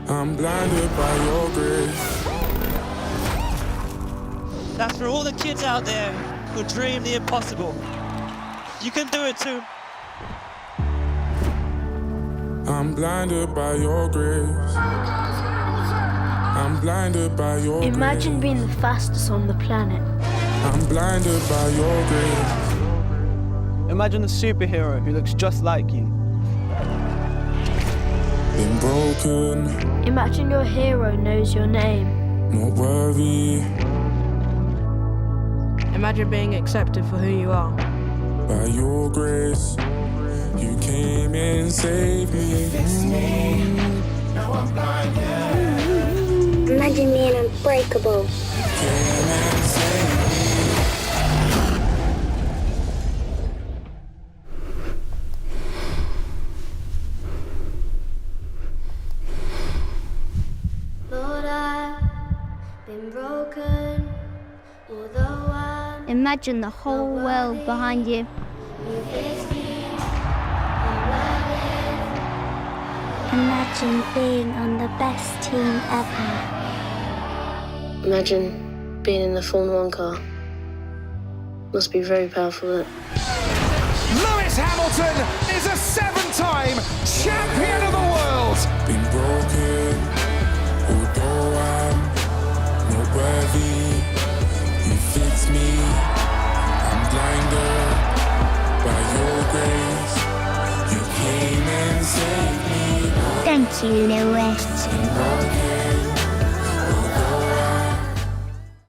I'm blinded by your grace. That's for all the kids out there who dream the impossible. You can do it too. I'm blinded by your grace. I'm blinded by your grace. Imagine being the fastest on the planet. I'm blinded by your grace. Imagine a superhero who looks just like you. Been broken, Imagine your hero knows your name. not worthy. Imagine being accepted for who you are. By your grace, you came and saved me. Now I'm blinded. Imagine being unbreakable. Came and saved me. Lord, I've been broken, although I'm Imagine the whole world behind you. Imagine being on the best team ever. Imagine being in the Formula 1 car. Must be very powerful. Lewis Hamilton is a 7-time champion of the world. Been broken, although I'm not worthy. You fix me. I'm blinded by your grace. You came and saved me. Thank you, Lewis. Been broken.